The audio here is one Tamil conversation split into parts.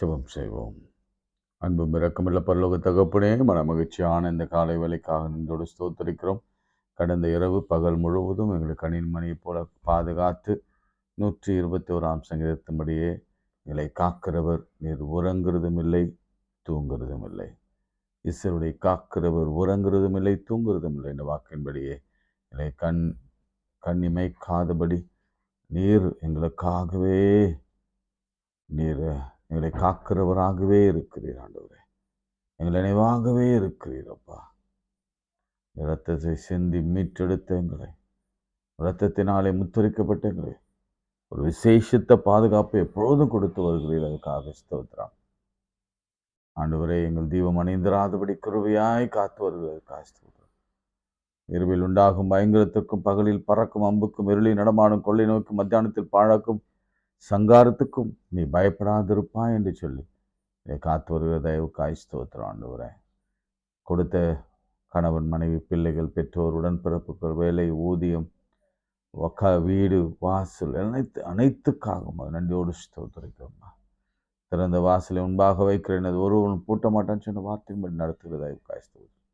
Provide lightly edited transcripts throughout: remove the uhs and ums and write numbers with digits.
ஜெபம் செய்வோம். அன்பும் இரக்கமுள்ள பரலோக தகப்பனே, மகிழ்ச்சியான இந்த காலை வேளைக்காக நின்றோடு ஸ்தோத்தரிக்கிறோம். கடந்த இரவு பகல் முழுவதும் எங்களை கணின்மணியைப் போல பாதுகாத்து 121 சங்கீதத்தின்படியே எங்களை காக்கிறவர், நீர் உறங்குறதும் இல்லை தூங்குறதும் இல்லை. இஸ்ரவேலை காக்கிறவர் உறங்குறதும் இல்லை தூங்குறதும் இல்லை என்ற வாக்கின்படியே எங்களை கண்ணிமைக்காதபடி நீர் எங்களுக்காகவே நீர் எங்களை காக்கிறவராகவே இருக்கிறீர். ஆண்டவரே, எங்கள் நினைவாகவே இருக்கிறீர். அப்பா, இரத்தத்தை சிந்தி மீட்டெடுத்த எங்களை, இரத்தத்தினாலே முத்தரிக்கப்பட்ட எங்களை ஒரு விசேஷித்த பாதுகாப்பு எப்பொழுதும் கொடுத்து வருகிறீர். அதுக்காக ஸ்தோத்திரம். ஆண்டவரே, எங்கள் தீபம் அணிந்திராதபடி கிருபையாய் காத்து வருகிறதுக்காக ஸ்தோத்திரம். இரவில் உண்டாகும் பயங்கரத்திற்கும் பகலில் பறக்கும் அம்புக்கும் இருளில் நடமாடும் கொள்ளை நோய்க்கும் மத்தியானத்தில் பாழாக்கும் சங்காரத்துக்கும் நீ பயப்படாதிருப்பா என்று சொல்லி காத்து வருகிற தயவுக்காய் ஸ்தோத்திரம். ஆண்டவரே, கொடுத்த கணவன் மனைவி பிள்ளைகள் பெற்றோர் உடன்பிறப்புகள் வேலை ஊதியம் வீடு வாசல் அனைத்துக்காக நன்றியோடு ஸ்தோத்திரிக்கிறோம்மா. திறந்த வாசலை முன்பாக வைக்கிறேன், அது ஒருவன் பூட்ட மாட்டான்னு சொன்ன வார்த்தையின்படி நடத்துகிற தயவுக்காய் ஸ்தோத்திரம்.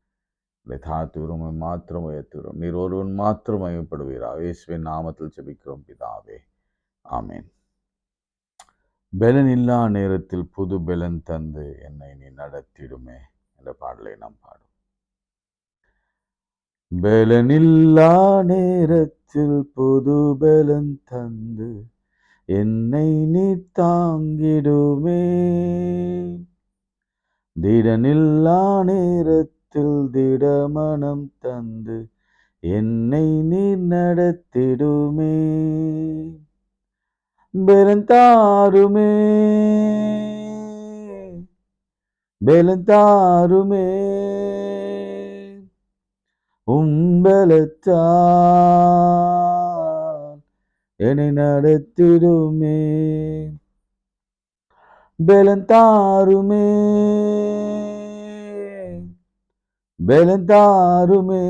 இதை தாழ்த்துகிறோம், மாத்திரம் உயர்த்துகிறோம். நீர் ஒருவன் மாத்திரம் மகிமைப்படுவீராக. இயேசுவின் நாமத்தில் ஜெபிக்கிறோம் பிதாவே, ஆமேன். பெலனில்லா நேரத்தில் புது பெலன் தந்து என்னை நீ நடத்திடுமே என்ற பாடலை நாம் பாடும். பெலனில்லா நேரத்தில் புது பெலன் தந்து என்னை நீ தாங்கிடுமே, திடனில்லா நேரத்தில் திடமனம் தந்து என்னை நீ நடத்திடுமே, பெலந்தாருமே பெலந்தாருமே உம்பலத்தால் என்னை நடத்திடுமே, பெலந்தாருமே பெலந்தாருமே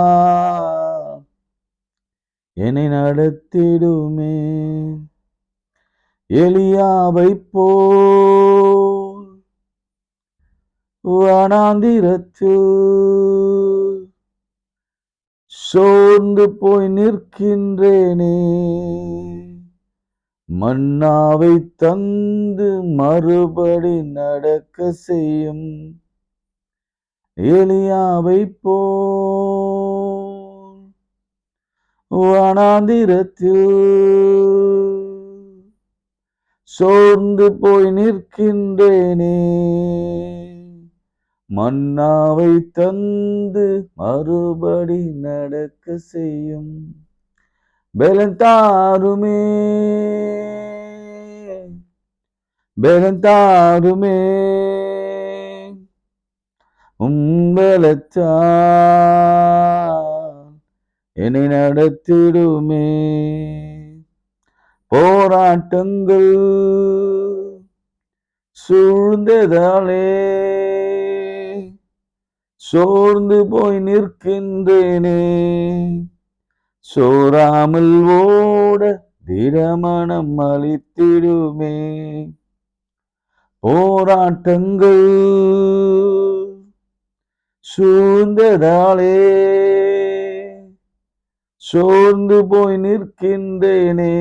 உம்பலத்தால் என்னை நடத்திடுமே. எலியாவை போல் வனாந்திரத்தில் சோர்ந்து போய் நிற்கின்றேனே, மன்னாவை தந்து மறுபடி நடக்க செய்யும். எலியாவை போல் வனாந்திரத்தில் சோர்ந்து போய் நிற்கின்றேனே, மன்னாவை தந்து மறுபடி நடக்க செய்யும். பெலந்தாருமே பெலந்தாருமே உம்பலத்தால் என்னை நடத்திடுமே, போராட்டங்கள் சூழ்ந்ததாலே சோர்ந்து போய் நிற்கின்றேனே, சோராமல் ஓட திடமனம் அளித்திடுமே, போராட்டங்கள் சூழ்ந்ததாலே சோர்ந்து போய் நிற்கின்றேனே,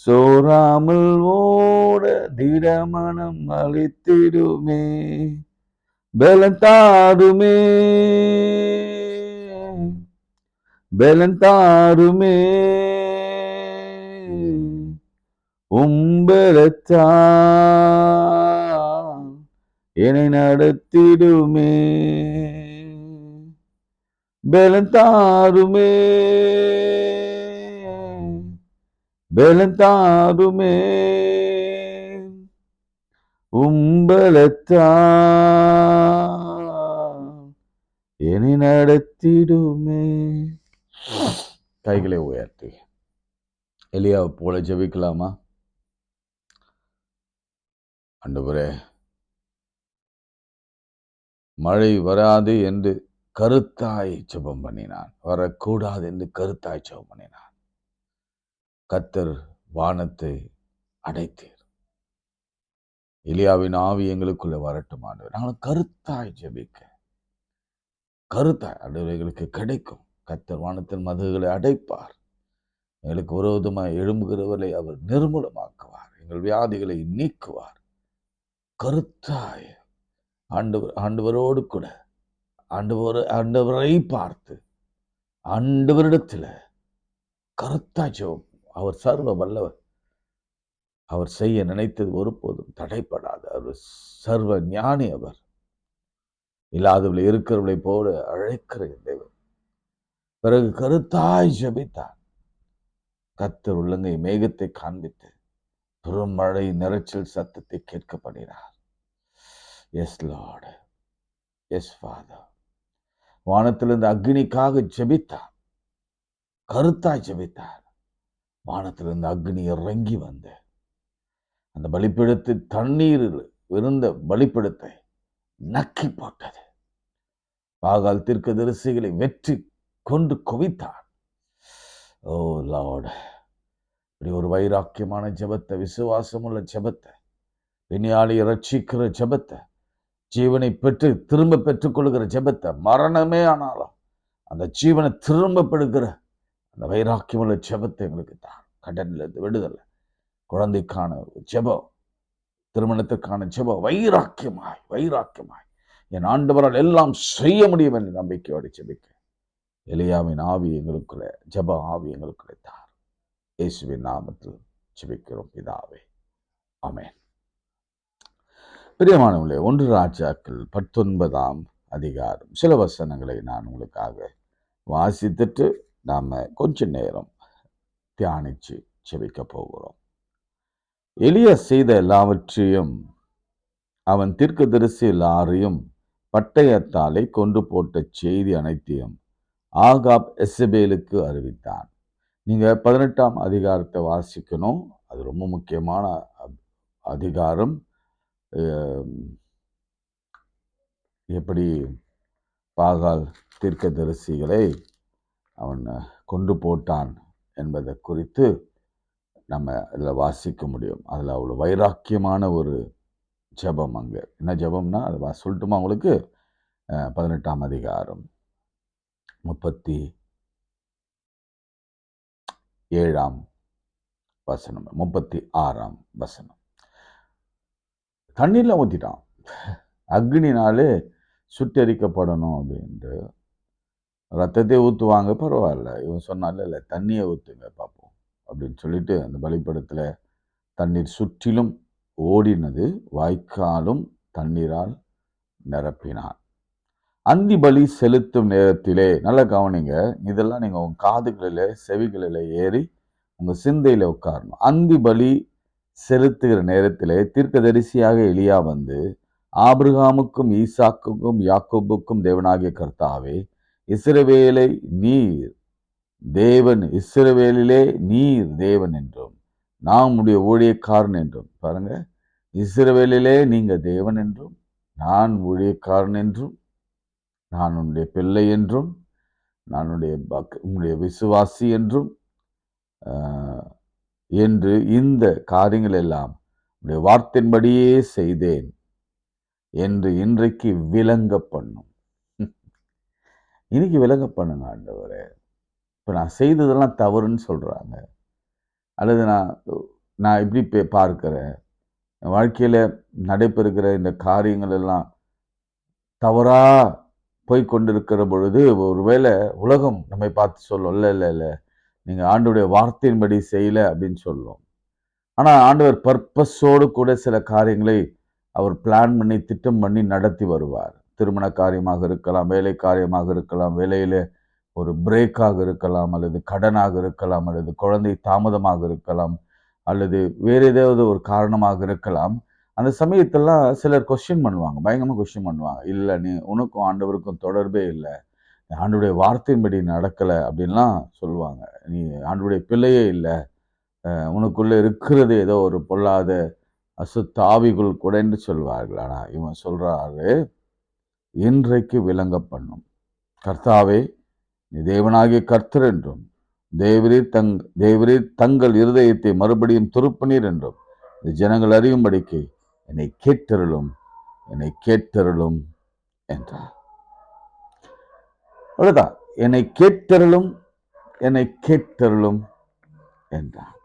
சோராமல் ஓட திடமனம் அளித்திடுமே, பெலந்தாருமே பெலந்தாருமே உம்பலத்தால் என்னை நடத்திடுமே, பெலந்தாருமே பெலந்தாருமே உம்பலத்தால் என்னை நடத்திடுமே. கைகளை உயர்த்தி எலியாவை போல ஜெபிக்கலாமா? ஆண்டவரே, மழை வராது என்று கருத்தாய் ஜெபம் பண்ணினான், வரக்கூடாது என்று கருத்தாய் ஜெபம் பண்ணினான். கர்த்தர் வானத்தை அடைத்தீர். எலியாவின் ஆவி எங்களுக்குள்ள வரட்டும் ஆண்டவர். நாங்களும் கருத்தாய் ஜெபிக்க, கருத்தாய் ஆண்டவர் எங்களுக்கு கிடைக்கும். கர்த்தர் வானத்தின் மதகுகளை அடைப்பார். எங்களுக்கு விரோதமாய் எழும்புகிறவர்களை அவர் நிர்மூலமாக்குவார். எங்கள் வியாதிகளை நீக்குவார். கருத்தாய் ஆண்டவரோடு கூட ஆண்டவரை பார்த்து ஆண்டவரிடத்தில் கருத்தாய் ஜெபம். அவர் சர்வ வல்லவர். அவர் செய்ய நினைத்தது ஒருபோதும் தடைப்படாது. அவர் சர்வ ஞானி. அவர் இல்லாதவர்களை இருக்கிறவர்களை போல அழைக்கிற தேவன். பிறகு கருத்தாய் ஜெபித்தார். கர்த்தர் உள்ளங்கை மேகத்தை காண்பித்து பெரும் மழை நிறைச்சல் சத்தத்தை கேட்க பண்ணினார். Yes Lord, yes Father. வானத்திலிருந்து அக்னிக்காக ஜெபித்தார். கருத்தாய் ஜெபித்தார். வானத்திலிருந்து அக்னி இறங்கி வந்து அந்த பலிப்பிடத்து தண்ணீரில் இருந்த பலிப்பிடத்தை நக்கி போட்டது. பாகால் தீர்க்கதரிசிகளை வெற்றி கொண்டு குவித்தார். ஓ லார்ட், இப்படி ஒரு வைராக்கியமான ஜெபத்தை, விசுவாசமுள்ள ஜெபத்தை, விஞ்ஞானியை ரட்சிக்கிற ஜெபத்தை, ஜீவனை பெற்று திரும்ப பெற்றுக்கொள்கிற ஜெபத்தை, மரணமே ஆனாலும் அந்த ஜீவனை திரும்ப பெறுகிற அந்த வைராக்கியமுள்ள ஜெபத்தை எங்களுக்கு தான். கடனிலிருந்து விடுதலை, குழந்தைக்கான ஜெபம், திருமணத்திற்கான ஜெபம், வைராக்கியமாய் என் ஆண்டவரால் எல்லாம் செய்ய முடியும் என்று நம்பிக்கையோடு ஜெபிக்க எலியாவின் ஆவி எங்களுக்குள்ளே, ஜெப ஆவி எங்களுக்குள்ளே தார். இயேசுவின் நாமத்தில் ஜெபிக்கிறோம் பிதாவே, ஆமென். பிரியமானவர்களே, 1 ராஜாக்கள் 19ஆம் அதிகாரம் சில வசனங்களை நான் உங்களுக்காக வாசித்துட்டு நாம கொஞ்ச நேரம் தியானிச்சு ஜெபிக்க போகிறோம். எலியா செய்த எல்லாவற்றையும், அவன் தீர்க்கதரிசி எல்லாரையும் பட்டயத்தாலே கொண்டு போட்ட செய்தி அனைத்தையும் ஆகாப் எசபேலுக்கு அறிவித்தான். நீங்க 18ஆம் அதிகாரத்தை வாசிக்கணும். அது ரொம்ப முக்கியமான அதிகாரம். எப்படி பாகால் தீர்க்கதரிசிகளை அவன் கொண்டு போட்டான் என்பதை குறித்து நம்ம அதில் வாசிக்க முடியும். அதில் அவ்வளோ வைராக்கியமான ஒரு ஜெபம். அங்கே என்ன ஜெபம்னா, அதை சொல்லட்டுமா உங்களுக்கு? 18ஆம் அதிகாரம் 37ஆம் வசனம், 36ஆம் வசனம். தண்ணீர்ல ஊற்றிட்டான். அக்னினாலே சுட்டரிக்கப்படணும் அப்படின்ட்டு. ரத்தத்தை ஊற்றுவாங்க, பரவாயில்ல. இவன் சொன்னால இல்லை, தண்ணியை ஊற்றுங்க பார்ப்போம் அப்படின்னு சொல்லிட்டு அந்த பலிபீடத்தில் தண்ணீர் சுற்றிலும் ஓடினது. வாய்க்காலும் தண்ணீரால் நிரப்பினான். அந்தி பலி செலுத்தும் நேரத்திலே, நல்ல கவனிங்க, இதெல்லாம் நீங்க உங்க காதுகளில செவிகளில ஏறி உங்க சிந்தையில உட்காரணும். அந்தி பலி செலுத்துகிற நேரத்திலே தீர்க்கதரிசியாக எலியா வந்து, ஆபிரகாமுக்கும் ஈசாக்குக்கும் யாக்கோபுக்கும் தேவனாகிய கர்த்தாவே, இஸ்ரவேலை நீர் தேவன், இஸ்ரவேலிலே நீர் தேவன் என்றும் நான் உம்முடைய ஊழியக்காரன் என்றும், பாருங்க, இஸ்ரவேலிலே நீங்க தேவன் என்றும் நான் ஊழியக்காரன் என்றும் நான் உன்னுடைய பிள்ளை என்றும் நான் உன்னுடைய விசுவாசி என்றும் என்று இந்த காரியங்கள் எல்லாம் உடைய வார்த்தையின்படியே செய்தேன் என்று இன்றைக்கு விளங்க பண்ணும். இன்னைக்கு விளங்க பண்ணுங்க ஆண்டவரே. இப்போ நான் செய்ததெல்லாம் தவறுன்னு சொல்றாங்க, அல்லது நான் இப்படி பார்க்கிறேன், வாழ்க்கையில நடைபெறுகிற இந்த காரியங்கள் எல்லாம் தவறா போய் கொண்டிருக்கிற பொழுது ஒருவேளை உலகம் நம்மை பார்த்து சொல்லும், இல்லை நீங்க ஆண்டவருடைய வார்த்தையின்படி செய்யல அப்படின்னு சொல்லும். ஆனா ஆண்டவர் பர்பஸோடு கூட சில காரியங்களை அவர் பிளான் பண்ணி திட்டம் பண்ணி நடத்தி வருவார். திருமண காரியமாக இருக்கலாம், வேலை காரியமாக இருக்கலாம், வேலையில ஒரு பிரேக்காக இருக்கலாம், அல்லது கடனாக இருக்கலாம், அல்லது குழந்தை தாமதமாக இருக்கலாம், அல்லது வேறு ஏதாவது ஒரு காரணமாக இருக்கலாம். அந்த சமயத்தெல்லாம் சிலர் கொஸ்டின் பண்ணுவாங்க, பயங்கரமாக கொஸ்டின் பண்ணுவாங்க. இல்லை, நீ உனக்கும் ஆண்டவருக்கும் தொடர்பே இல்லை, ஆண்டவருடைய வார்த்தையின்படி நடக்கலை அப்படின்லாம் சொல்லுவாங்க. நீ ஆண்டவருடைய பிள்ளையே இல்லை, உனக்குள்ளே இருக்கிறது ஏதோ ஒரு பொல்லாத அசுத்தாவிகள் கூட என்று சொல்வார்கள். ஆனால் இவன் சொல்றாரு, இன்றைக்கு விளங்க பண்ணும், கர்த்தாவே நீ தேவனாகிய கர்த்தர் என்றும் தேவரீர் தங்கள் இருதயத்தை மறுபடியும் திருப்பினீர் என்றும் ஜனங்கள் அறியும்படிக்கு என்னை கேட்டருளும் என்றார். அவ்வளவுதான். என்னை கேட்டருளும் என்றார்.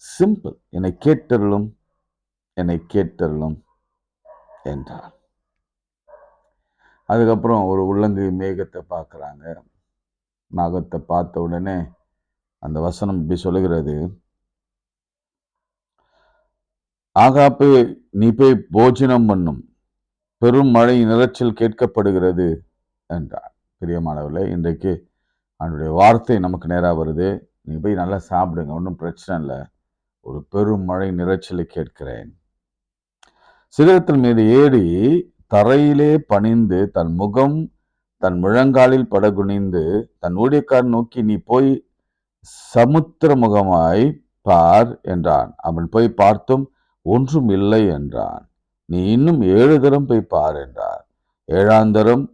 சிம்பிள். என்னை கேட்டருளும் என்றார். அதுக்கப்புறம் ஒரு உள்ளங்கை மேகத்தை பார்க்குறாங்க. நாகத்தை பார்த்த உடனே அந்த வசனம் இப்படி சொல்லுகிறது, ஆகாப்பு நீ போய் போஜனம் பண்ணும், பெரும் மழை நிறைச்சல் கேட்கப்படுகிறது என்றார். பிரியமானவர்களே, இன்றைக்கு அவனுடைய வார்த்தை நமக்கு நேராக வருது. நீ போய் நல்லா சாப்பிடுங்க, ஒன்றும் பிரச்சனை இல்லை, ஒரு பெரும் மழை நிறைச்சலை கேட்கிறேன். சிகரத்தின் மீது ஏறி தரையிலே பணிந்து தன் முகம் தன் முழங்காலில் படகுனிந்து தன் ஊழியக்காரன் நோக்கி நீ போய் சமுத்திர முகமாய் பார் என்றான். அவன் போய் பார்த்தும் ஒன்றும் இல்லை என்றான். நீ இன்னும் 7 தரம் போய் பார் என்றார். 7ஆம் தரம்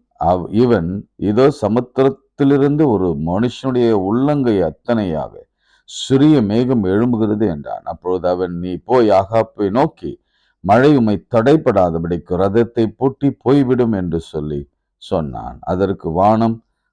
இவன் இதோ சமுத்திரத்திலிருந்து ஒரு மனுஷனுடைய உள்ளங்கை அத்தனையாக சிறிய மேகம் எழும்புகிறது என்றான். அப்பொழுது அவன் நீ போய் ஆகாப்பை நோக்கி மழை உம்மை தடைப்படாதபடிக்கு ரதத்தை பூட்டி போய்விடும் என்று சொன்னான்.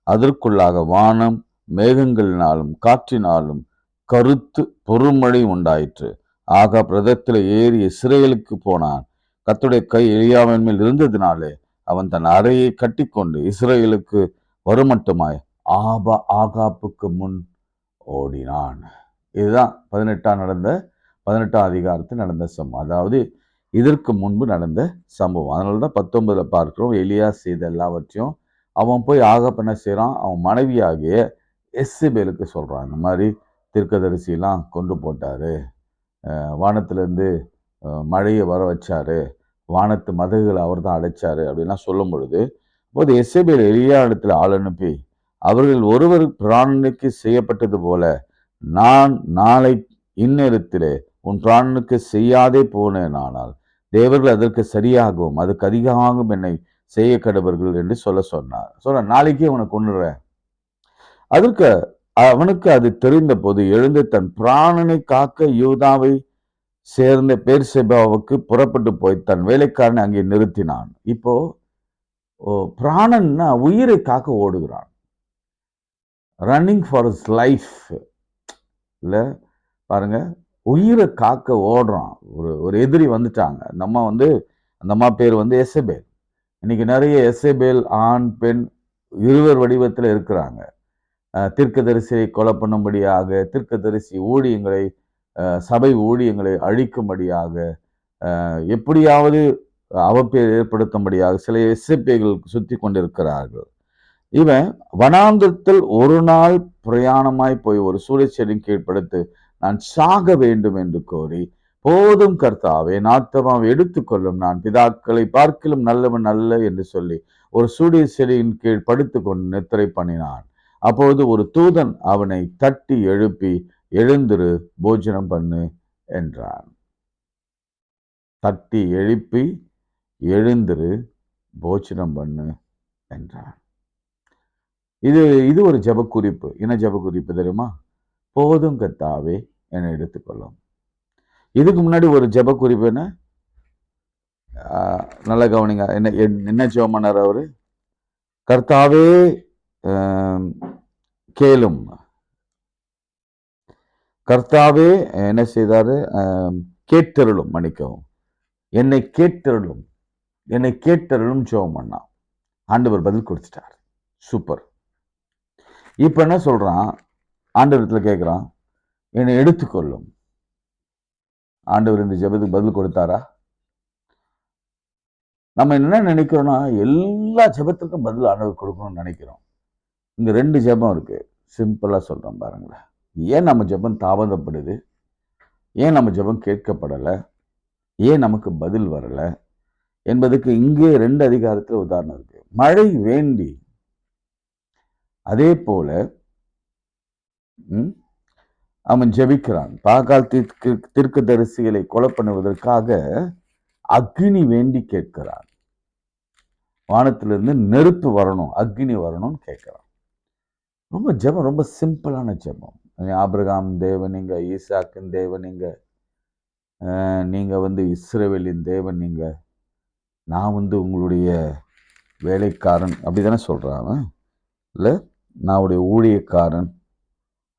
அதற்குள்ளாக வானம் மேகங்களினாலும் காற்றினாலும் கருத்து பொறுமழை உண்டாயிற்று. ஆகாப் ரதத்தில் ஏறி இஸ்ரேலுக்கு போனான். கர்த்தருடைய கை எலியாவின் மேல் இருந்ததினாலே அவன் தன் அறையை கட்டிக்கொண்டு இஸ்ரேலுக்கு வருமட்டுமாய் ஆகாப்புக்கு முன் ஓடினான். இதுதான் 18ஆம் அதிகாரத்தில் நடந்த சம்பவம். அதாவது இதற்கு முன்பு நடந்த சம்பவம். அதனாலதான் 19 பார்க்கிறோம். எலியா செய்த எல்லாவற்றையும் அவன் போய் ஆகாப் என்ன செய்யறான், அவன் மனைவியாகிய எசேபேலுக்கு சொல்றான். இந்த மாதிரி தீர்க்கதரிசியெல்லாம் கொண்டு போட்டாரு, வானத்திலிருந்து மழையை வர வச்சாரு, வானத்து மதகுகளை அவர் தான் அடைச்சாரு அப்படின்லாம் சொல்லும் பொழுது, அப்போது எசேபேல் எலியா இடத்துல ஆள் அனுப்பி அவர்கள் ஒருவர் பிராணனுக்கு செய்யப்பட்டது போல நான் நாளை இந்நேரத்திலே உன் பிராணனுக்கு செய்யாதே போனேனானால் தேவர்கள் அதற்கு சரியாகவும் அதுக்கு அதிகமாகவும் என்னை செய்ய கடவர்கள் என்று சொன்னார். நாளைக்கே அவனை கொண்டுறேன். அதற்கு அவனுக்கு அது தெரிந்த போது எழுந்து தன் பிராணனை காக்க யூதாவை சேர்ந்த பேர்செபாவுக்கு புறப்பட்டு போய் தன் வேலைக்காரனை அங்கே நிறுத்தினான். இப்போ பிராணன்னா உயிரை காக்க ஓடுகிறான், ரன்னிங் ஃபார் ஹிஸ் லைஃப். இல்ல பாருங்க, உயிரை காக்க ஓடுறான். ஒரு எதிரி வந்துட்டாங்க. அந்த அம்மா பேர் எசேபேல். இன்னைக்கு நிறைய எசேபேல் ஆண் பெண் இருவர் வடிவத்தில் இருக்கிறாங்க. தீர்க்கதரிசியை கொலை பண்ணும்படியாக, தீர்க்கதரிசி ஊழியங்களை சபை ஊழியங்களை அழிக்கும்படியாக, எப்படியாவது அவப்பேர் ஏற்படுத்தும்படியாக சில எசேபேல்கள் சுத்தி கொண்டிருக்கிறார்கள். இவன் வனாந்தரத்தில் ஒரு நாள் பிரயாணமாய் போய் ஒரு சூளைச்செடியின் கீழ்ப்படுத்து நான் சாக வேண்டும் என்று கோரி, போதும் கர்த்தாவே நாத்தமாவை எடுத்துக்கொள்ளும், நான் பிதாக்களை பார்க்கிலும் நல்லவன் அல்ல என்று சொல்லி ஒரு சூடிய செடியின் கீழ் படுத்து கொண்டு நித்திரை பண்ணினான். அப்பொழுது ஒரு தூதன் அவனை தட்டி எழுப்பி எழுந்திரு போஜனம் பண்ணு என்றான். தட்டி எழுப்பி எழுந்திரு போஜனம் பண்ணு என்றான். இது ஒரு ஜப குறிப்பு. என்ன ஜப குறிப்பு தெரியுமா? போதும் கர்த்தாவே என்னை எடுத்துக்கொள்ளும். இதுக்கு முன்னாடி ஒரு ஜப குறிப்பு என்ன, நல்ல கவனிங்க. என்ன ஜெபம் பண்ணார் அவரு? கர்த்தாவே கேளும். கர்த்தாவே என்ன செய்தாரு? கேட்டருளும், மன்னிக்கவும், என்னை கேட்டருளும் ஜெபம் பண்ணா. ஆண்டவர் பதில் கொடுத்துட்டார். சூப்பர். இப்ப என்ன சொல்றான்? ஆண்டவரத்துல கேட்கிறான், என்னை எடுத்துக்கொள்ளும். ஆண்டவர் இந்த ஜெபத்துக்கு பதில் கொடுத்தாரா? நம்ம என்ன நினைக்கிறோம்னா, எல்லா ஜெபத்துக்கும் பதில் ஆண்டவர் கொடுக்கணும்னு நினைக்கிறோம். இங்க 2 ஜெபம் இருக்கு. சிம்பிளா சொல்றேன் பாருங்களேன். ஏன் நம்ம ஜெபம் தாமதப்படுது? ஏன் நம்ம ஜெபம் கேட்கப்படலை? ஏன் நமக்கு பதில் வரல என்பதுக்கு இங்கே 2 அதிகாரத்தில் உதாரணம் இருக்கு. மழை வேண்டி, அதே போல அவன் ஜெபிக்கிறான். பாகால் தீர்க்கதரிசிகளை கொலை பண்ணுவதற்காக அக்னி வேண்டி கேட்கிறான். வானத்திலிருந்து நெருப்பு வரணும், அக்னி வரணும்னு கேட்கிறான். ரொம்ப ஜெபம் ரொம்ப சிம்பிளான ஜெபம். ஆபிரகாம் தேவன் நீங்க, ஈசாக்கின் தேவன் நீங்க, நீங்க வந்து இஸ்ரவேலின் தேவன் நீங்க, நான் வந்து உங்களுடைய வேலைக்காரன் அப்படிதானே சொல்றான். இல்லை, நான் உடைய ஊழியக்காரன்,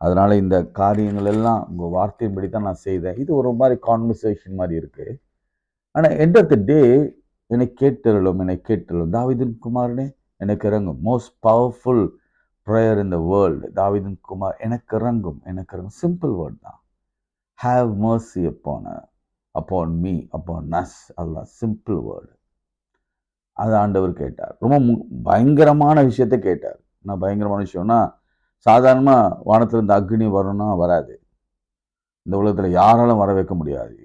அதனால இந்த காரியங்கள் எல்லாம் உங்க வார்த்தையின்படி தான் நான் செய்தேன். இது ஒரு மாதிரி கான்வர்சேஷன் மாதிரி இருக்கு. ஆனா எண்ட் ஆஃப் த டே, என்னை கேட்டருளும் தாவீதின் குமாரனே எனக்கு இறங்கும். Most powerful prayer in the world. தாவீதின் குமார் எனக்கு இறங்கும். சிம்பிள் வேர்ட் தான். Have mercy upon me, upon us. அதெல்லாம் சிம்பிள் வேர்டு. அது ஆண்டவர் கேட்டார். ரொம்ப பயங்கரமான விஷயத்த கேட்டார். நான் பயங்கரமான விஷயம்னா, சாதாரணமா வானத்துல இருந்து அக்னி வரணும்னா வராது. இந்த உலகத்துல யாராலும் வர வைக்க முடியாது.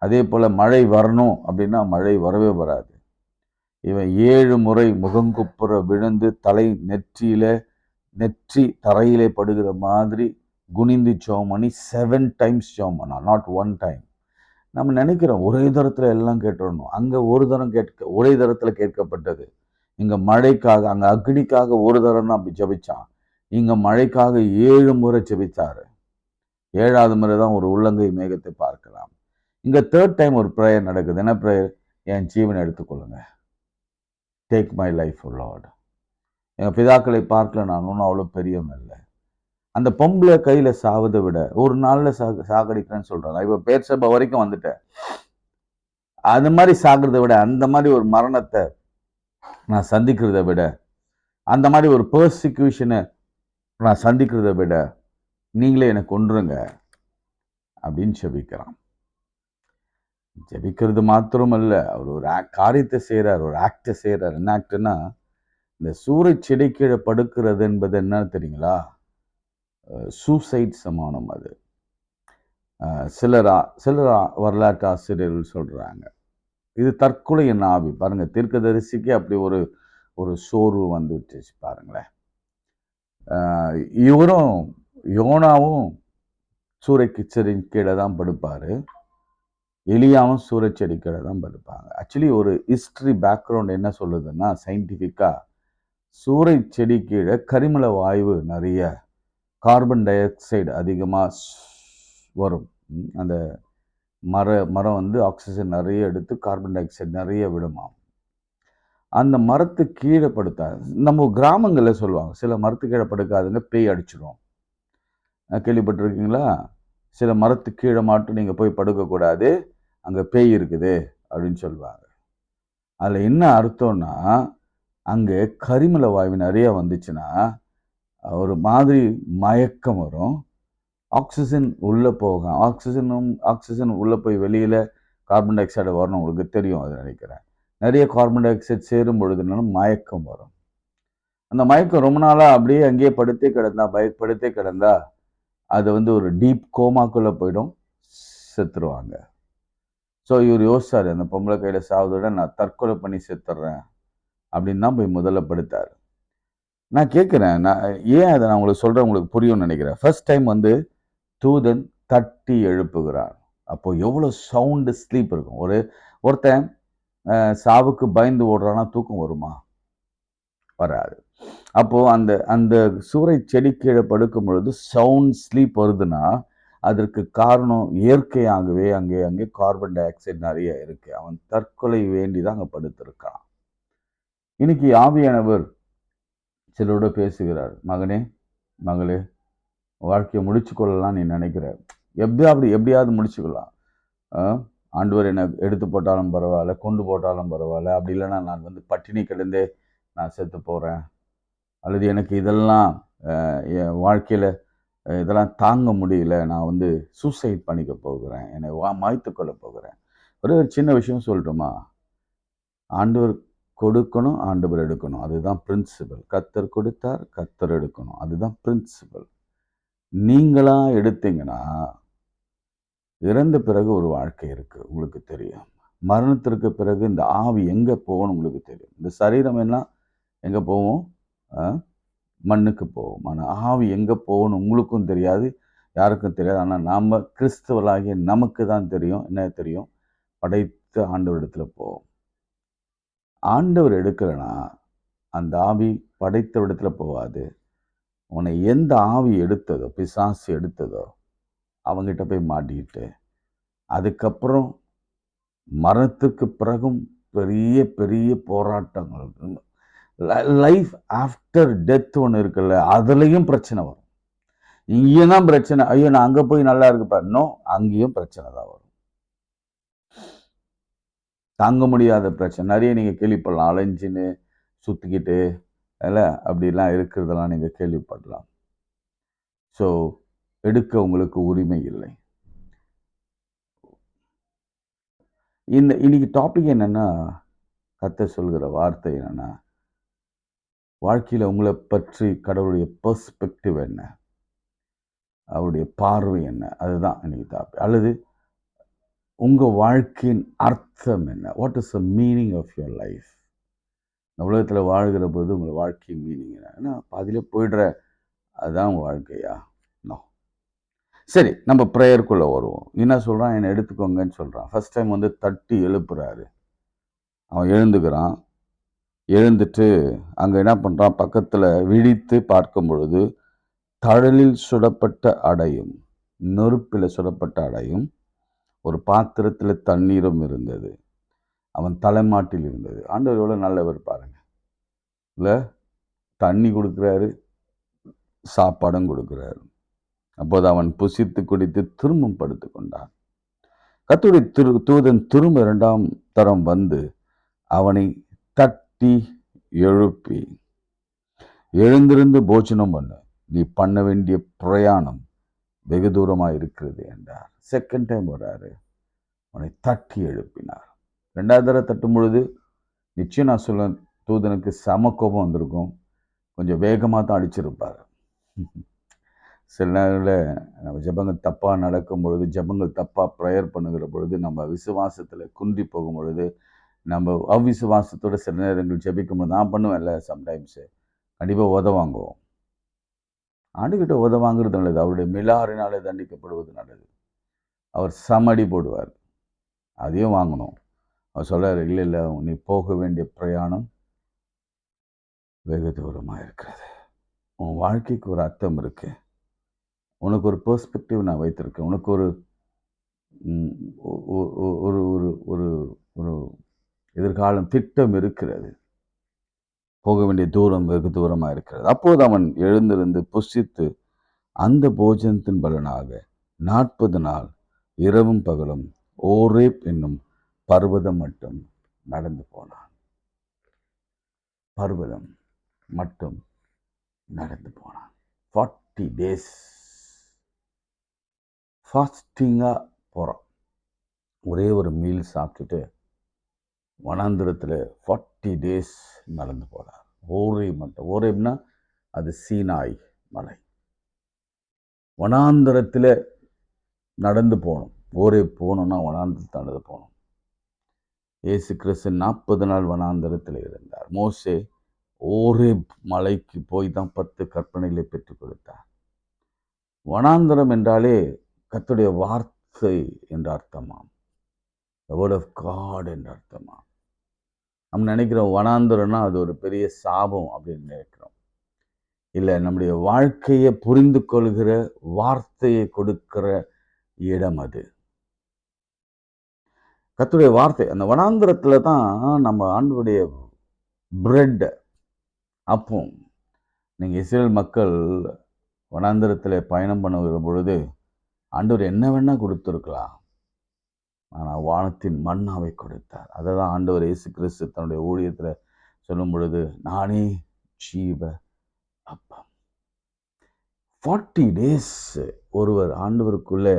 அதே போல மழை வரணும் அப்படின்னா மழை வரவே வராது. இவன் 7 முறை முகங்குப்புற விழுந்து தலை நெற்றி தரையிலே படுகிற மாதிரி குனிந்து ஜெபம் பண்ணி 7 times ஜெபம் பண்ணான், நாட் 1 time. நம்ம நினைக்கிறோம் ஒரே தரத்துல எல்லாம் கேட்டுடணும். அங்க ஒரு தரம் ஒரே தரத்துல கேட்கப்பட்டது. இங்க மழைக்காக, அங்க அக்னிக்காக ஒரு தரம் தான் அப்படி ஜபிச்சான். இங்க மழைக்காக 7 முறை ஜபிச்சாரு. 7வது முறை தான் ஒரு உள்ளங்கை மேகத்தை பார்க்கலாம். இங்க 3rd time ஒரு ப்ரேயர் நடக்குது. என்ன ப்ரேயர்? என் ஜீவனை எடுத்துக்கொள்ளுங்க, டேக் மை லைஃப் லார்ட். எங்க பிதாக்களை பார்க்கல, நான் ஒன்றும் அவ்வளோ பெரியவன் இல்லை. அந்த பொம்பளை கையில சாவதை விட ஒரு நாள்ல சாகடிக்கிறேன்னு சொல்றாங்க. இப்ப பேர் சபை வரைக்கும் வந்துட்டேன். அது மாதிரி சாகிறத விட, அந்த மாதிரி ஒரு மரணத்தை நான் சந்திக்கிறத விட, அந்த மாதிரி ஒரு பெர்சிக்யூஷனை நான் சந்திக்கிறத விட, நீங்களே எனக்கு கொன்றுங்க அப்படின்னு ஜெபிக்கிறான். ஜெபிக்கிறது மாத்திரம் அல்ல, அவர் ஒரு காரியத்தை செய்யறார், ஒரு ஆக்டை செய்யறார். என்ன ஆக்ட்னா, இந்த சூரிய செடி கீழே படுக்கிறது என்பது என்னன்னு தெரியுங்களா? சூசைட் சமானம். அது சிலர் வரலாற்று ஆசிரியர்கள் சொல்றாங்க இது தற்கொலையின் ஆவி. பாருங்க, தீர்க்கதரிசிக்கு அப்படி ஒரு சோர்வு வந்துச்சு பாருங்களேன். இவரும் யோனாவும் சூறைக்கிச்சரின் கீழே தான் படுப்பாரு, எலியாவும் சூறைச்செடி கீழே தான் படுப்பாங்க. ஆக்சுவலி ஒரு ஹிஸ்டரி பேக்ரவுண்ட் என்ன சொல்லுதுன்னா, சயின்டிஃபிக்கா சூறை செடி கீழே கரிமல வாயு நிறைய, கார்பன் டை ஆக்சைடு அதிகமாக வரும். அந்த மரம் வந்து ஆக்சிஜன் நிறைய எடுத்து கார்பன் டை ஆக்சைடு நிறைய விடுமா. அந்த மரத்து கீழே படுத்தாது. நம்ம கிராமங்களில் சொல்லுவாங்க, சில மரத்து கீழே படுக்காதுங்க, பேய் அடிச்சிடும். கேள்விப்பட்டிருக்கீங்களா? சில மரத்து கீழே மாட்டும் நீங்கள் போய் படுக்கக்கூடாது, அங்கே பேய் இருக்குது அப்படின்னு சொல்லுவாங்க. அதில் என்ன அர்த்தம்னா, அங்கே கரிமல வாயு நிறைய வந்துச்சுன்னா ஒரு மாதிரி மயக்கம் வரும், ஆக்சிஜன் உள்ளே போகும். ஆக்சிஜன் உள்ளே போய் வெளியில் கார்பன் டை ஆக்சைடு வரணும். உங்களுக்கு தெரியும் அது நினைக்கிறேன். நிறைய கார்பன் டை ஆக்சைடு சேரும் பொழுதுனாலும் மயக்கம் வரும். அந்த மயக்கம் ரொம்ப நாளாக அப்படியே அங்கேயே படுத்தே கிடந்தா அது வந்து ஒரு டீப் கோமாக்குள்ளே போயிடும், செத்துருவாங்க. ஸோ இவர் யோசிச்சார், அந்த பொம்பளை கையில் சாவதோட நான் தற்கொலை பண்ணி செத்துடுறேன் அப்படின்னு தான் போய் முதல்ல படுத்தார். நான் கேட்குறேன், ஏன் அதை நான் உங்களுக்கு சொல்கிறேன், உங்களுக்கு புரியும்னு நினைக்கிறேன். ஃபர்ஸ்ட் டைம் வந்து தூதன் தட்டி எழுப்புகிறார். அப்போ எவ்வளோ சவுண்டு ஸ்லீப் இருக்கும். ஒருத்தன் சாவுக்கு பயந்து ஓடுறான்னா தூக்கம் வருமா? வராது. அப்போ அந்த சூறை செடி கீழே படுக்கும் பொழுது சவுண்ட் ஸ்லீப் வருதுன்னா அதற்கு காரணம் இயற்கையாகவே அங்கே கார்பன் டை ஆக்சைடு நிறைய இருக்கு. அவன் தற்கொலை வேண்டிதான் அங்கே படுத்திருக்கான். இன்னைக்கு ஆவியானவர் சிலரோட பேசுகிறார், மகனே மகளே, வாழ்க்கையை முடிச்சு கொள்ளலாம் நீ நினைக்கிற, எப்படியாவது முடிச்சுக்கலாம். ஆண்டவர் என்னை எடுத்து போட்டாலும் பரவாயில்ல, கொண்டு போட்டாலும் பரவாயில்ல, அப்படி இல்லைன்னா நான் வந்து பட்டினி கிடந்தே நான் செத்து போகிறேன், அல்லது எனக்கு இதெல்லாம் என் வாழ்க்கையில் இதெல்லாம் தாங்க முடியல, நான் வந்து சூசைட் பண்ணிக்க போகிறேன், என்னை மாய்த்து கொள்ள போகிறேன். ஒரு சின்ன விஷயம் சொல்லட்டுமா? ஆண்டவர் கொடுக்கணும், ஆண்டவர் எடுக்கணும், அதுதான் பிரின்சிபல். கர்த்தர் கொடுத்தார், கர்த்தர் எடுக்கணும், அதுதான் பிரின்சிபல். நீங்களா எடுத்தீங்கன்னா இறந்த பிறகு ஒரு வாழ்க்கை இருக்கு, உங்களுக்கு தெரியும். மரணத்திற்கு பிறகு இந்த ஆவி எங்க போகணும் உங்களுக்கு தெரியும். இந்த சரீரம் எல்லாம் எங்க போவோம்? மண்ணுக்கு போவோம். ஆனால் ஆவி எங்க போகணும் உங்களுக்கும் தெரியாது, யாருக்கும் தெரியாது. ஆனால் நாம கிறிஸ்தவர்களாகிய நமக்கு தான் தெரியும். என்ன தெரியும்? படைத்த ஆண்டவரிடத்துல போவோம். ஆண்டவர் எடுக்கலைன்னா அந்த ஆவி படைத்த இடத்துல போகாது, உன்னை எந்த ஆவி எடுத்ததோ, பிசாசு எடுத்ததோ, அவங்கிட்ட போய் மாட்டிக்கிட்டு, அதுக்கப்புறம் மரணத்துக்கு பிறகும் பெரிய பெரிய போராட்டங்கள், லைஃப் ஆஃப்டர் டெத் ஒன்று இருக்குல்ல, அதுலேயும் பிரச்சனை வரும். இங்கே தான் பிரச்சனை, ஐயோ நான் அங்கே போய் நல்லா இருக்குப்பா, இன்னும் அங்கேயும் பிரச்சனை தான் வரும். தாங்க முடியாத பிரச்சனை நிறைய நீங்கள் கேள்விப்படலாம். அலைஞ்சின்னு சுற்றிக்கிட்டு இல்லை அப்படிலாம் இருக்கிறதெல்லாம் நீங்கள் கேள்விப்படலாம். ஸோ எடுக்க உங்களுக்கு உரிமை இல்லை. இன்னைக்கு டாபிக் என்னன்னா, கர்த்தர் சொல்கிற வார்த்தை என்னன்னா, வாழ்க்கையில் உங்களை பற்றி கடவுளுடைய பெர்ஸ்பெக்டிவ் என்ன, அவருடைய பார்வை என்ன, அதுதான் இன்னைக்கு டாபிக். அல்லது உங்கள் வாழ்க்கையின் அர்த்தம் என்ன, what is the meaning of your life. இந்த உலகத்தில் வாழ்கிற போது உங்கள் வாழ்க்கையின் மீனிங் என்ன, ஏன்னா பாதியிலே போயிடுற, அதுதான் உங்கள் வாழ்க்கையா? நோ. சரி, நம்ம ப்ரேயருக்குள்ளே வருவோம். என்ன சொல்கிறான், என்னை எடுத்துக்கோங்கன்னு சொல்கிறான். ஃபர்ஸ்ட் டைம் வந்து தட்டி எழுப்புறாரு. அவன் எழுந்துக்கிறான். எழுந்துட்டு அங்கே என்ன பண்ணுறான், பக்கத்தில் விழித்து பார்க்கும் பொழுது தழலில் சுடப்பட்ட அடையும், நெருப்பில் சுடப்பட்ட அடையும், ஒரு பாத்திரத்தில் தண்ணீரும் இருந்தது. அவன் தலைமாட்டில் இருந்தது. ஆண்டவர் எவ்வளோ நல்லவர் பாருங்க. இல்லை, தண்ணி கொடுக்குறாரு, சாப்பாடும் கொடுக்குறாரு. அப்போது அவன் புசித்து குடித்து திரும்பவும் படுத்து கொண்டான். கர்த்தருடைய தூதன் திரும்ப 2ஆம் தரம் வந்து அவனை தட்டி எழுப்பி, எழுந்திருந்து போஜனம் பண்ணு, நீ பண்ண வேண்டிய பிரயாணம் வெகு தூரமாக இருக்கிறது என்றார். செகண்ட் டைம் வர்றாரு, அவனை தட்டி எழுப்பினார். 2வது தடவை தட்டும் பொழுது நிச்சயம் நான் சொல்ல, தூதனுக்கு சம கோபம் வந்திருக்கும். கொஞ்சம் வேகமாக தான் அடிச்சிருப்பார். சில நேரங்களில் நம்ம ஜெபங்கள் தப்பாக நடக்கும் பொழுது, ஜெபங்கள் தப்பாக ப்ரேயர் பண்ணுகிற பொழுது, நம்ம விசுவாசத்தில் குன்றி போகும் பொழுது, நம்ம அவ்விசுவாசத்தோடு சில நேரங்கள் ஜெபிக்கும் போது, நான் பண்ணுவேன்ல சம்டைம்ஸு, கண்டிப்பாக உதவாங்குவோம். ஆண்டுகிட்ட உதவாங்கிறது நல்லது. அவருடைய மிலாறினாலே தண்டிக்கப்படுவது நல்லது. அவர் சமடி போடுவார், அதையும் வாங்கணும். அவர் சொல்கிறார், இல்லை இல்லை, நீ போக வேண்டிய பிரயாணம் வெகு தூரமாக இருக்கிறது. உன் வாழ்க்கைக்கு ஒரு அர்த்தம் இருக்கு, உனக்கு ஒரு பெர்ஸ்பெக்டிவ் நான் வைத்திருக்கேன், உனக்கு ஒரு ஒரு ஒரு ஒரு எதிர்காலம் திட்டம் இருக்கிறது, போக வேண்டிய தூரம் வெகு தூரமாக இருக்கிறது. அப்போது அவன் எழுந்திருந்து புசித்து அந்த போஜனத்தின் பலனாக 40 நாள் இரவும் பகலும் ஓரேப் என்னும் பர்வதம் மட்டும் நடந்து போனான். பர்வதம் மட்டும் நடந்து போனான். 40 days ஃபாஸ்டிங்காக போகிறான். ஒரே ஒரு மீல் சாப்பிட்டுட்டு வனாந்திரத்தில் 40 days நடந்து போகிறார். ஓரேப் மட்டும், ஓரேப்னா அது சீனாய் மலை. வனாந்திரத்தில் நடந்து போகணும். ஓரேப் போகணுன்னா வனாந்திரத்தில் நடந்து போகணும். இயேசு கிறிஸ்து 40 நாள் வனாந்திரத்தில் இருந்தார். மோசே ஓரேப் மலைக்கு போய் தான் 10 கற்பனைகளை பெற்றுக் கொடுத்தார். வனாந்திரம் என்றாலே கர்த்தருடைய வார்த்தை என்ற அர்த்தமாம், the word of God என்ற அர்த்தமாம். நம்ம நினைக்கிறோம் வனாந்திரம்னா அது ஒரு பெரிய சாபம் அப்படின்னு நினைக்கிறோம். இல்லை, நம்முடைய வாழ்க்கையை புரிந்து கொள்கிற வார்த்தையை கொடுக்கிற இடம் அது. கர்த்தருடைய வார்த்தை அந்த வனாந்திரத்தில் தான் நம்ம ஆண்டவருடைய பிரெட், அப்பம். நீங்கள் இஸ்ரேல் மக்கள் வனாந்திரத்தில் பயணம் பண்ணுகிற பொழுது ஆண்டவர் என்ன வேணால் கொடுத்துருக்கலாம், ஆனால் வானத்தின் மன்னாவை கொடுத்தார். அதை தான் ஆண்டவர் இயேசு கிறிஸ்து தன்னுடைய ஊழியத்தில் சொல்லும் பொழுது, நானே ஜீவ அப்பம். 40 days ஒருவர் ஆண்டவருக்குள்ளே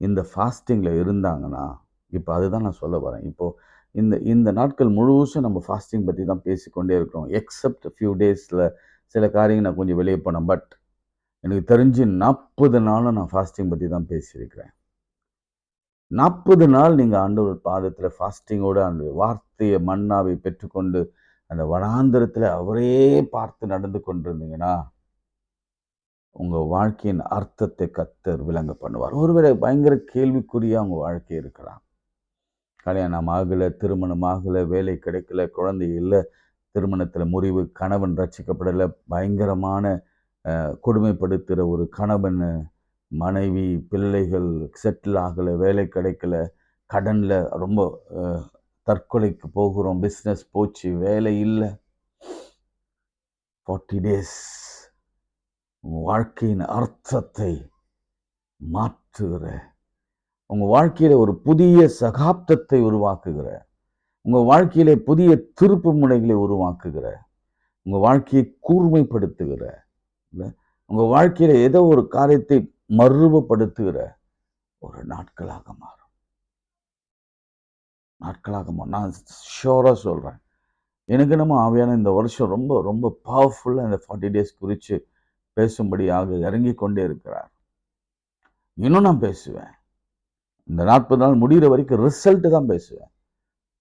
இந்த ஃபாஸ்டிங்கில் இருந்தாங்கன்னா, இப்போ அதுதான் நான் சொல்ல வரேன். இப்போது இந்த நாட்கள் முழுசும் நம்ம ஃபாஸ்டிங் பற்றி தான் பேசிக்கொண்டே இருக்கிறோம். எக்ஸப்ட் ஃபியூ டேஸில் சில காரியங்கள் நான் கொஞ்சம் வெளியே போனேன். பட் எனக்கு தெரிஞ்சு 40 நாளும் நான் ஃபாஸ்டிங் பற்றி தான் பேசியிருக்கிறேன். 40 நாள் நீங்கள் ஆண்டவர் பாதத்தில் ஃபாஸ்டிங்கோடு அந்த வார்த்தையை மன்னாவை பெற்றுக்கொண்டு அந்த வனாந்திரத்தில் அவரே பார்த்து நடந்து கொண்டிருந்தீங்கன்னா, உங்கள் வாழ்க்கையின் அர்த்தத்தை கர்த்தர் விளங்க பண்ணுவார். ஒருவேளை பயங்கர கேள்விக்குறியாக உங்கள் வாழ்க்கை இருக்கலாம். கல்யாணம் ஆகலை, திருமணம் ஆகலை, வேலை கிடைக்கல, குழந்தை இல்லை, திருமணத்தில் முறிவு, கணவன் ரட்சிக்கப்படலை, பயங்கரமான கொடுமைப்படுத்துகிற ஒரு கணவன், மனைவி, பிள்ளைகள் செட்டில் ஆகலை, வேலை கிடைக்கல, கடனில் ரொம்ப தற்கொலைக்கு போகிறோம், பிஸ்னஸ் போச்சு, வேலை இல்லை. 40 days உங்கள் வாழ்க்கையின் அர்த்தத்தை மாற்றுகிற, உங்கள் வாழ்க்கையில ஒரு புதிய சகாப்தத்தை உருவாக்குகிற, உங்கள் வாழ்க்கையிலே புதிய திருப்பு முனைகளை உருவாக்குகிற, உங்கள் வாழ்க்கையை கூர்மைப்படுத்துகிற, உங்கள் வாழ்க்கையில ஏதோ ஒரு காரியத்தை மறுபடுத்துகிற ஒரு நாட்களாக மாறும். நான் ஷோரா சொல்றேன். எனக்கு நம்ம ஆவியான இந்த வருஷம் ரொம்ப ரொம்ப பவர்ஃபுல்லா இந்த 40 days குறித்து பேசும்படியாக இறங்கி கொண்டே இருக்கிறார். இன்னும் நான் பேசுவேன். இந்த 40 நாள் முடிகிற வரைக்கும் ரிசல்ட் தான் பேசுவேன்.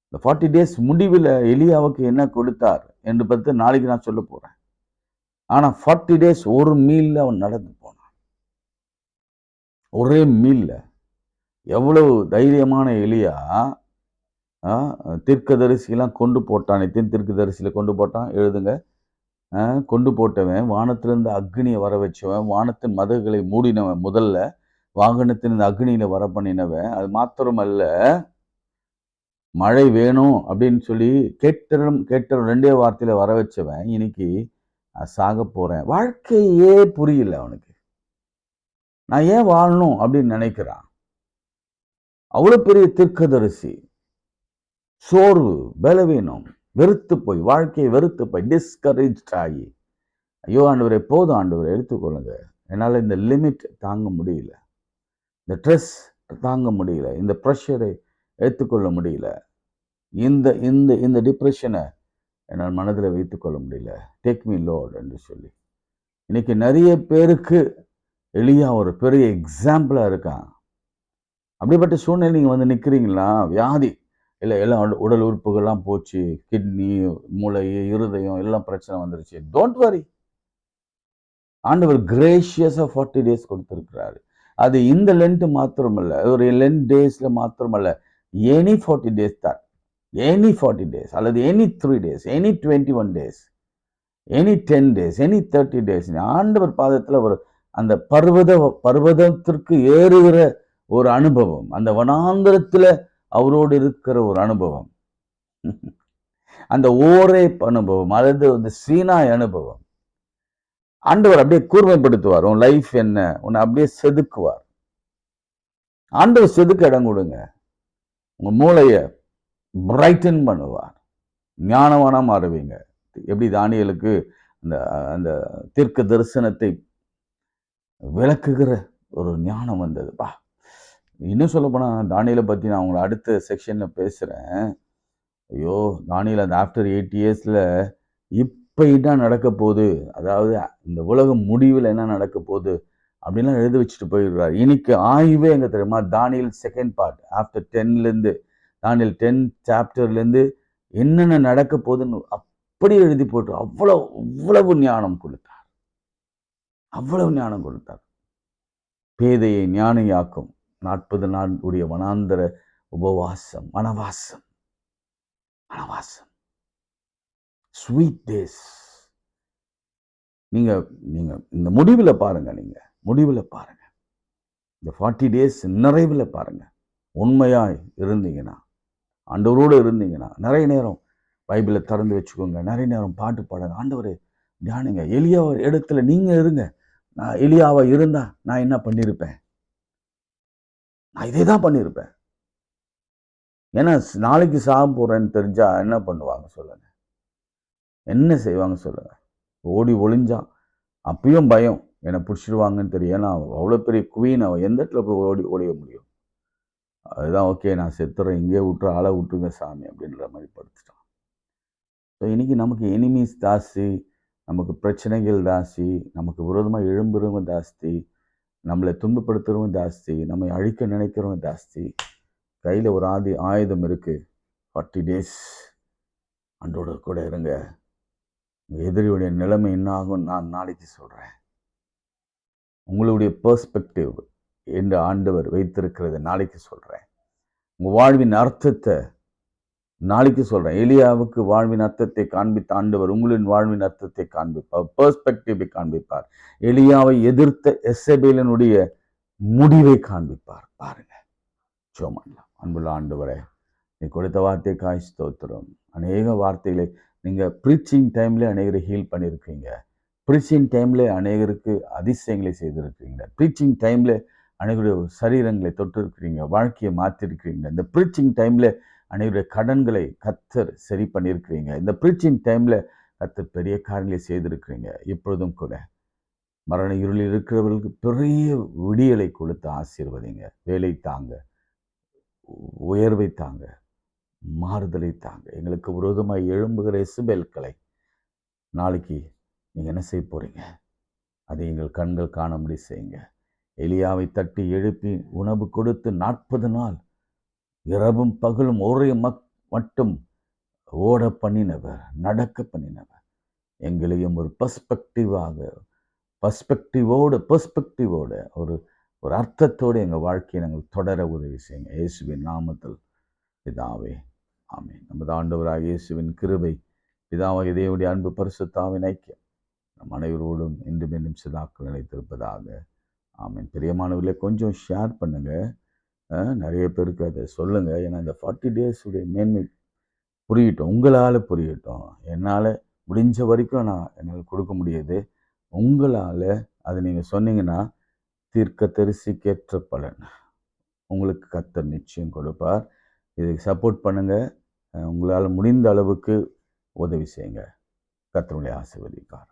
இந்த 40 days முடிவில் எலியாவுக்கு என்ன கொடுத்தார் என்று பற்றி நாளைக்கு நான் சொல்ல போறேன். ஆனா 40 days ஒரு மீல்ல அவன் நடந்து போனான். ஒரே மீல்ல. எவ்வளவு தைரியமான எலியா தீர்க்கதரிசிலாம் கொண்டு போட்டான். எத்தனை தீர்க்கதரிசியில கொண்டு போட்டான் எழுதுங்க. கொண்டு போட்டவன், வானத்திலிருந்து அக்னியை வர வச்சவன், வானத்தின் மதகுகளை மூடினவன், முதல்ல வாகனத்திலிருந்து அக்னியில வர பண்ணினவன். அது மாத்திரமல்ல, மழை வேணும் அப்படின்னு சொல்லி கேட்டரும் 2 வார்த்தையில வர வச்சவன் இன்னைக்கு சாக போறேன். வாழ்க்கையே புரியல அவனுக்கு. நான் ஏன் வாழணும் அப்படின்னு நினைக்கிறான். அவ்வளவு பெரிய தீர்க்கதரிசி, சோர்வு, பலவீனம், வெறுத்து போய், வாழ்க்கையை வெறுத்து போய், டிஸ்கரேஜ் ஆகி, ஐயோ ஆண்டவரே போதும் ஆண்டவரை எடுத்துக்கொள்ளுங்க, என்னால் இந்த லிமிட் தாங்க முடியல, இந்த ஸ்ட்ரெஸ் தாங்க முடியல, இந்த ப்ரெஷரை எடுத்துக்கொள்ள முடியல, இந்த இந்த இந்த டிப்ரெஷனை என்னால் மனதில் வைத்துக்கொள்ள முடியல, டேக் மீ லார்ட் என்று சொல்லி இன்னைக்கு நிறைய பேருக்கு எலியா ஒரு பெரிய எக்ஸாம்பிளா இருக்கான். அப்படிப்பட்ட சூழ்நிலை நீங்க வந்து நிற்கிறீங்களா? வியாதி இல்லை, எல்லாம் உடல் உறுப்புகள்லாம் போச்சு, கிட்னி, மூளை, இருதயம் எல்லாம் பிரச்சனை வந்துருச்சு. Don't worry. ஆண்டவர் கிரேஷியஸா 40 days கொடுத்திருக்கிறாரு. அது இந்த லென்ட் மாத்திரமல்ல, ஒரு லென்ட் டேஸ்ல மாத்திரமல்ல, எனி 40 days தான், எனி 40 days அல்லது any 3 days, any 21 days, any 10 days, any 30 days ஆண்டவர் பாதத்துல ஒரு அந்த பர்வதத்திற்கு ஏறுகிற ஒரு அனுபவம், அந்த வனாந்திரத்துல அவரோடு இருக்கிற ஒரு அனுபவம், அந்த ஓரே அனுபவம், அதாவது அந்த சீனாய் அனுபவம். ஆண்டவர் அப்படியே கூர்மைப்படுத்துவார். உன் லைஃப் என்ன, உன்னை அப்படியே செதுக்குவார். ஆண்டவர் செதுக்க இடம் கொடுங்க. உங்க மூளைய பிரைட்டன் பண்ணுவார். ஞானவானா மாறுவீங்க. எப்படி தானியேலுக்கு அந்த அந்த தீர்க்க தரிசனத்தை விளக்குகிற ஒரு ஞானம் வந்ததுப்பா. இன்னும் சொல்ல போனா தானியேலை பத்தி நான் உங்களை அடுத்த செக்ஷன்ல பேசுறேன். ஐயோ, தானியேல் அந்த ஆஃப்டர் 8 yearsல இப்ப என்ன நடக்க போகுது, அதாவது இந்த உலகம் முடிவில் என்ன நடக்க போகுது அப்படின்லாம் எழுதி வச்சுட்டு போயிடுறாரு. இன்னைக்கு ஆய்வே எங்க தெரியுமா? தானியேல் செகண்ட் பார்ட் ஆஃப்டர் 10லேருந்து, தானியேல் 10 chapterலேருந்து என்னென்ன நடக்க போகுதுன்னு அப்படி எழுதி போட்டு அவ்வளவு ஞானம் கொடுத்தார். அவ்வளவு ஞானம் கொடுத்தார். பேதையை ஞானியாக்கும் 40 நாள் உடைய வனாந்தர உபவாசம், வனவாசம், ஸ்வீட் டேஸ். நீங்க நீங்க இந்த முடிவில் பாருங்க, நீங்க முடிவில் பாருங்க, இந்த 40 days நிறைவில் பாருங்க. உண்மையாய் இருந்தீங்கன்னா, ஆண்டவரோடு இருந்தீங்கன்னா, நிறைய நேரம் பைபிளை திறந்து வச்சுக்கோங்க, நிறைய நேரம் பாட்டு பாடுங்க, ஆண்டவரே தியானிங்க. எலியா இடத்துல நீங்க இருங்க. நான் எலியாவா இருந்தா நான் என்ன பண்ணியிருப்பேன்? நான் இதே தான் பண்ணியிருப்பேன். ஏன்னா நாளைக்கு சாக போறேன்னு தெரிஞ்சா என்ன பண்ணுவாங்க சொல்லுங்க? என்ன செய்வாங்க சொல்லுங்க? ஓடி ஒளிஞ்சான், அப்பயும் பயம், என்னை பிடிச்சிடுவாங்கன்னு தெரியும். ஏன்னா அவ்வளோ பெரிய குவீன், அவன் எந்த இடத்துல போய் ஓடிய முடியும்? அதுதான் ஓகே, நான் செத்துறேன், இங்கே விட்டுற, ஆளை விட்டுருங்க சாமி அப்படின்ற மாதிரி படுத்துட்டான். ஸோ இன்னைக்கு நமக்கு எனிமீஸ் ஜாஸ்தி, நமக்கு பிரச்சனைகள் ஜாஸ்தி, நமக்கு விரோதமாக எழும்புறவங்க ஜாஸ்தி, நம்மளை துன்பப்படுத்துறவங்க ஜாஸ்தி, நம்மை அழிக்க நினைக்கிறவங்க ஜாஸ்தி. கையில் ஒரு ஆயுதம் இருக்கு. 40 days அன்றோட கூட இருங்க. எதிரியுடைய நிலைமை என்ன ஆகும் நான் நாளைக்கு சொல்றேன். உங்களுடைய பெர்ஸ்பெக்டிவ் என்று ஆண்டவர் வைத்திருக்கிறது நாளைக்கு சொல்றேன். உங்க வாழ்வின் அர்த்தத்தை நாளைக்கு சொல்றேன். எலியாவுக்கு வாழ்வின் அர்த்தத்தை காண்பித்த ஆண்டவர் உங்களின் வாழ்வின் அர்த்தத்தை காண்பிப்பார், பெர்ஸ்பெக்டிவை காண்பிப்பார். எலியாவை எதிர்த்த எசபேலினுடைய முடிவை காண்பிப்பார். பாருங்க, ஜெபம். அன்புள்ள ஆண்டவரே, நீ கொடுத்த வார்த்தைக்காய் ஸ்தோத்திரம். அநேக வார்த்தைகளை நீங்க ப்ரீச்சிங் டைம்ல அநேகரை ஹீல் பண்ணியிருக்கீங்க. ப்ரீச்சிங் டைம்ல அநேகருக்கு அதிசயங்களை செய்திருக்கிறீங்க. ப்ரீச்சிங் டைம்ல அநேகருடைய சரீரங்களை தொட்டிருக்கிறீங்க, வாழ்க்கையை மாற்றிருக்கிறீங்க. இந்த ப்ரீச்சிங் டைம்ல அநேகருடைய கடன்களை கர்த்தர் சரி பண்ணியிருக்கிறீங்க. இந்த ப்ரீச்சிங் டைம்ல கர்த்தர் பெரிய காரியங்களை செய்திருக்கிறீங்க. இப்பொழுதும் கூட மரண இருளில் இருக்கிறவர்களுக்கு பெரிய விடியலை கொடுத்து ஆசீர்வதிங்க. வேலை தாங்க, உயர்வை தாங்க, மாறுதலை தாங்க. எங்களுக்கு விரோதமாய் எழும்புகிற எசுபேல்களை நாளைக்கு நீங்க என்ன செய்ய போறீங்க? அதை எங்கள் கண்கள் காணும்படி செய்யுங்க. எலியாவை தட்டி எழுப்பி உணவு கொடுத்து 40 நாள் இரவும் பகலும் ஒரே மட்டும் ஓட பண்ணினவர், நடக்க பண்ணினவர், எங்களையும் ஒரு பெர்ஸ்பெக்டிவோட ஒரு அர்த்தத்தோடு எங்கள் வாழ்க்கையை நாங்கள் தொடர உதவி செய்யுங்க. இயேசுவின் நாமத்தில் பிதாவே, ஆமென். நமது ஆண்டவராக இயேசுவின் கிருபை, பிதாவாகிய தேவனுடைய அன்பு, பரிசுத்தாவின் ஐக்கியம் நம் அனைவரோடும் இன்றும் மீண்டும் சிதாக்கள் நிலைத்திருப்பதாக. ஆமென். பிரியமானவர்களே, கொஞ்சம் ஷேர் பண்ணுங்க. நிறைய பேருக்கு அதை சொல்லுங்க. ஏன்னா இந்த 40 டேஸுடைய மேன்மை புரியட்டும், உங்களால் புரியட்டும். என்னால் முடிஞ்ச வரைக்கும் என்னால் கொடுக்க முடியாது. உங்களால் அதை நீங்கள் சொன்னீங்கன்னா தீர்க்கதரிசிக்கேற்ற பலன் உங்களுக்கு கர்த்தர் நிச்சயம் கொடுப்பார். இதுக்கு சப்போர்ட் பண்ணுங்கள். உங்களால் முடிந்த அளவுக்கு உதவி செய்யுங்க. கர்த்தர் உங்களை ஆசீர்வதிப்பார்.